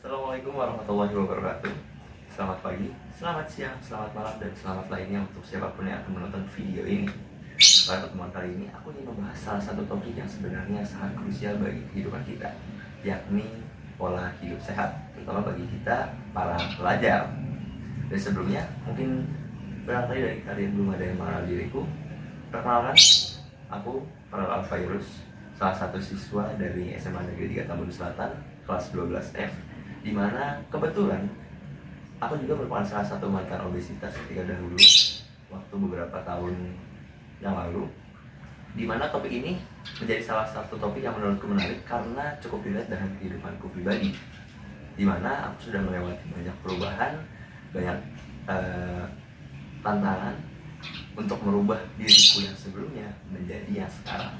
Assalamualaikum warahmatullahi wabarakatuh. Selamat pagi, selamat siang, selamat malam, dan selamat lainnya untuk siapapun yang akan menonton video ini. Pada pertemuan kali ini, aku ingin membahas salah satu topik yang sebenarnya sangat krusial bagi kehidupan kita, yakni pola hidup sehat, terutama bagi kita para pelajar. Dan sebelumnya, mungkin barangkali dari kalian belum ada yang mengenal diriku. Perkenalkan, aku Farel Alfairus, salah satu siswa dari SMA Negeri 3 Tambun Selatan, kelas 12F, di mana kebetulan aku juga merupakan salah satu mantan obesitas ketika dahulu waktu beberapa tahun yang lalu, di mana topik ini menjadi salah satu topik yang menurutku menarik karena cukup relate dengan kehidupanku pribadi, di mana aku sudah melewati banyak perubahan, banyak tantangan untuk merubah diriku yang sebelumnya menjadi yang sekarang.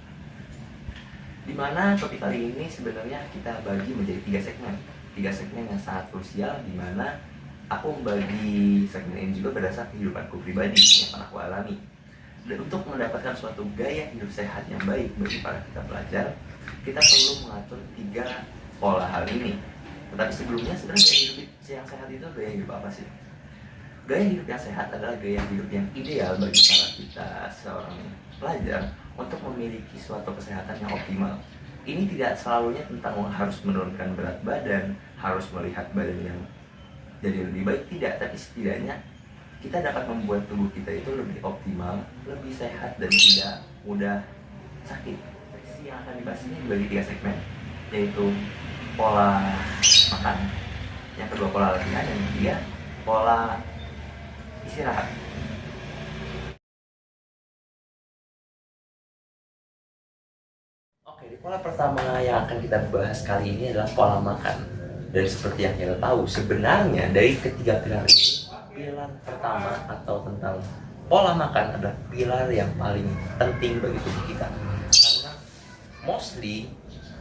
Di mana topik kali ini sebenarnya kita bagi menjadi tiga segmen yang sangat krusial, di mana aku membagi segmen ini juga berdasarkan kehidupanku pribadi yang pernah aku alami. Dan untuk mendapatkan suatu gaya hidup sehat yang baik bagi para kita pelajar, kita perlu mengatur 3 pola hal ini. Tetapi sebelumnya, sebenarnya gaya hidup yang sehat itu gaya hidup apa sih? Gaya hidup yang sehat adalah gaya hidup yang ideal bagi para kita seorang pelajar untuk memiliki suatu kesehatan yang optimal. Ini tidak selalunya tentang harus menurunkan berat badan, harus melihat badan yang jadi lebih baik, tidak. Tapi setidaknya kita dapat membuat tubuh kita itu lebih optimal, lebih sehat, dan tidak mudah sakit. Seksi yang akan dibahas ini dibagi 3 segmen, yaitu pola makan, yang kedua pola latihan, yang ketiga pola istirahat. Oke, di pola pertama yang akan kita bahas kali ini adalah pola makan. Dan seperti yang kita tahu, sebenarnya dari ketiga pilar ini, pilar pertama atau tentang pola makan adalah pilar yang paling penting bagi tubuh kita. Karena mostly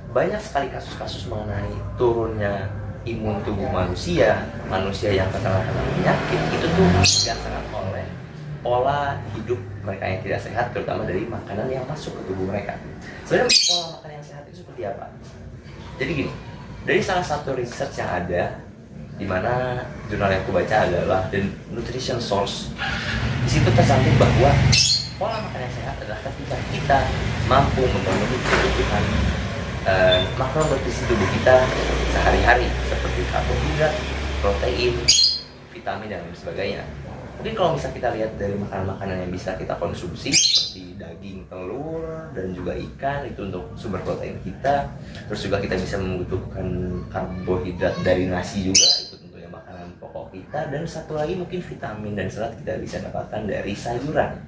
banyak sekali kasus-kasus mengenai turunnya imun tubuh manusia yang terkena penyakit, itu tuh didasarkan oleh pola hidup mereka yang tidak sehat, terutama dari makanan yang masuk ke tubuh mereka. Sebenarnya pola makan yang sehat itu seperti apa? Jadi gini, dari salah satu research yang ada, di mana jurnal yang aku baca adalah The Nutrition Source, di situ tercantum bahwa pola makan yang sehat adalah ketika kita mampu memenuhi kebutuhan makronutrisi tubuh kita sehari-hari, seperti karbohidrat, protein, vitamin, dan lain sebagainya. Mungkin kalau misalnya kita lihat dari makanan-makanan yang bisa kita konsumsi seperti daging, telur, dan juga ikan, itu untuk sumber protein kita. Terus juga kita bisa membutuhkan karbohidrat dari nasi juga, itu tentunya makanan pokok kita. Dan satu lagi mungkin vitamin dan serat kita bisa dapatkan dari sayuran.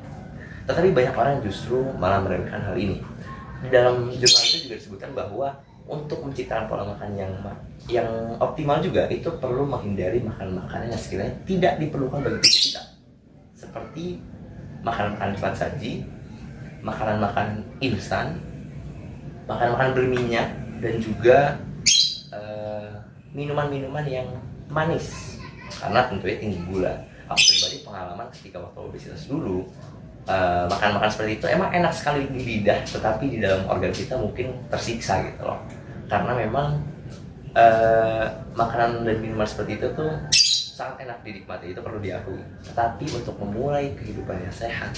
Tetapi banyak orang justru malah meremehkan hal ini. Di dalam jurnal itu juga disebutkan bahwa untuk menciptakan pola makan yang optimal juga, itu perlu menghindari makanan-makanan yang sekiranya tidak diperlukan bagi tubuh kita, seperti makanan-makanan cepat saji, makanan-makanan instan, makanan-makanan berminyak, dan juga minuman-minuman yang manis, karena tentunya tinggi gula. Aku pribadi pengalaman ketika waktu obesitas dulu, makan-makan seperti itu emang enak sekali di lidah, tetapi di dalam organ kita mungkin tersiksa gitu loh, karena memang makanan dan minuman seperti itu tuh sangat enak dinikmati, itu perlu diakui. Tetapi untuk memulai kehidupan yang sehat,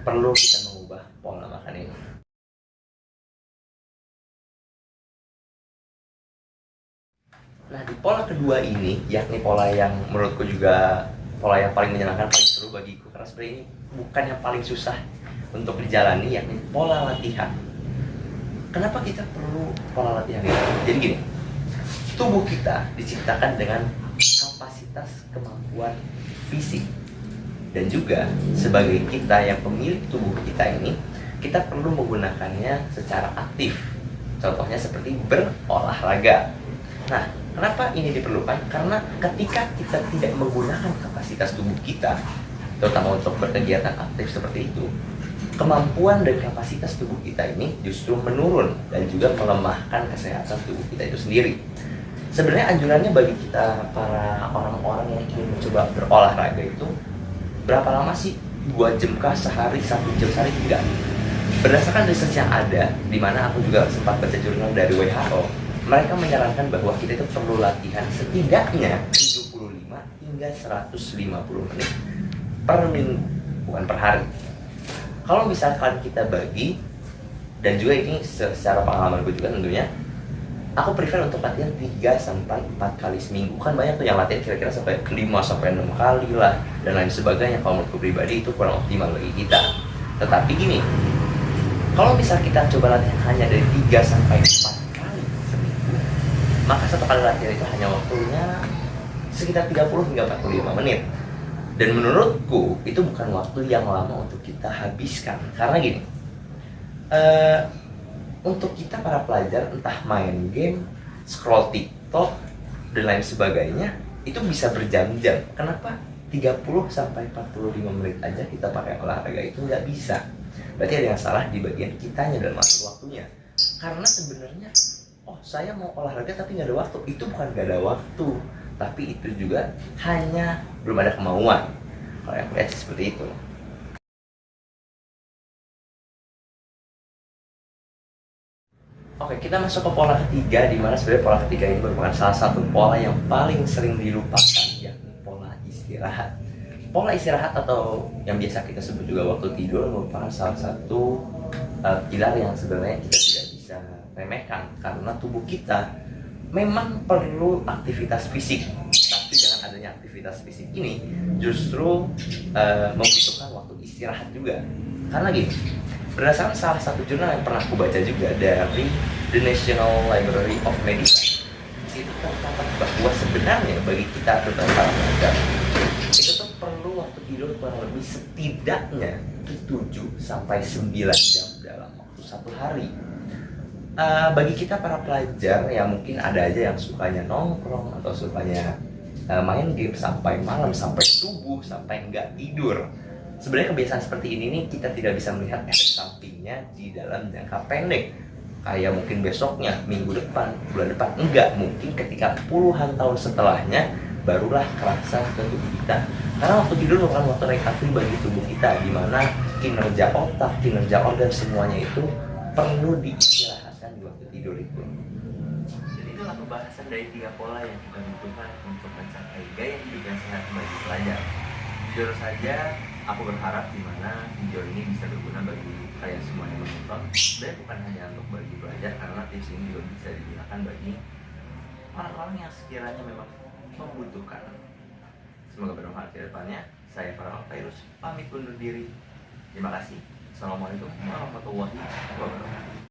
perlu kita mengubah pola makan ini. Nah, di pola kedua ini, yakni pola yang menurutku juga pola yang paling menyenangkan, paling seru bagiku, karena sebenarnya ini bukan yang paling susah untuk dijalani, yakni pola latihan. Kenapa kita perlu pola latihan ini? Jadi gini, tubuh kita diciptakan dengan kapasitas kemampuan fisik, dan juga sebagai kita yang pemilik tubuh kita ini, kita perlu menggunakannya secara aktif. Contohnya seperti berolahraga. Nah, kenapa ini diperlukan? Karena ketika kita tidak menggunakan kapasitas tubuh kita, terutama untuk berkegiatan aktif seperti itu, kemampuan dan kapasitas tubuh kita ini justru menurun dan juga melemahkan kesehatan tubuh kita itu sendiri. Sebenarnya anjurannya bagi kita para orang-orang yang ingin mencoba berolahraga itu, berapa lama sih? 2 jam kah sehari, 1 jam sehari? Tidak. Berdasarkan riset yang ada, di mana aku juga sempat baca jurnal dari WHO, mereka menyarankan bahwa kita itu perlu latihan setidaknya 75 hingga 150 menit per minggu, bukan per hari. Kalau misalkan kita bagi, dan juga ini secara pengalaman gue juga tentunya, aku prefer untuk latihan 3-4 kali seminggu. Kan banyak tuh yang latihan kira-kira sampai 5-6 kali lah dan lain sebagainya. Kalau menurutku pribadi itu kurang optimal bagi kita. Tetapi gini, kalau misal kita coba latihan hanya dari 3-4 kali seminggu, maka satu kali latihan itu hanya waktunya sekitar 30 hingga 45 menit. Dan menurutku itu bukan waktu yang lama untuk kita habiskan. Karena gini, untuk kita para pelajar, entah main game, scroll TikTok, dan lain sebagainya, itu bisa berjam-jam. Kenapa 30-45 menit aja kita pakai olahraga itu nggak bisa? Berarti ada yang salah di bagian kitanya dalam atur waktunya. Karena sebenarnya, oh saya mau olahraga tapi nggak ada waktu. Itu bukan nggak ada waktu, tapi itu juga hanya belum ada kemauan. Kalau yang lihat seperti itu. Oke, kita masuk ke pola ketiga, di mana sebenarnya pola ketiga ini merupakan salah satu pola yang paling sering dilupakan, yakni pola istirahat. Pola istirahat atau yang biasa kita sebut juga waktu tidur merupakan salah satu pilar yang sebenarnya kita tidak bisa remehkan, karena tubuh kita memang perlu aktivitas fisik. Tapi dengan adanya aktivitas fisik ini justru membutuhkan waktu istirahat juga. Karena gini, berdasarkan salah satu jurnal yang pernah aku baca juga dari The National Library of Medicine, itu tercatat bahwa sebenarnya bagi kita terutama para pelajar itu tuh perlu waktu tidur kurang lebih setidaknya 7-9 jam dalam waktu satu hari. Bagi kita para pelajar ya mungkin ada aja yang sukanya nongkrong atau sukanya main game sampai malam, sampai subuh, sampai nggak tidur. Sebenarnya kebiasaan seperti ini nih kita tidak bisa melihat efek sampingnya di dalam jangka pendek. Kayak mungkin besoknya, minggu depan, bulan depan. Enggak, mungkin ketika puluhan tahun setelahnya barulah kerasa ke tubuh kita. Karena waktu tidur bukan waktu recovery bagi tubuh kita, di mana kinerja otak, kinerja organ semuanya itu perlu diistirahatkan di waktu tidur itu. Jadi itulah pembahasan dari 3 pola yang kita butuhkan untuk mencapai gaya hidup yang sehat bagi pelajar. Jujur saja, aku berharap di mana video ini bisa berguna bagi kalian semua yang menonton. Dan bukan hanya untuk bagi pelajar, karena tips ini juga bisa digunakan bagi orang-orang yang sekiranya memang membutuhkan. Semoga bermanfaat ke depannya. Saya Farhan Fairuz pamit undur diri. Terima kasih. Assalamualaikum warahmatullahi wabarakatuh.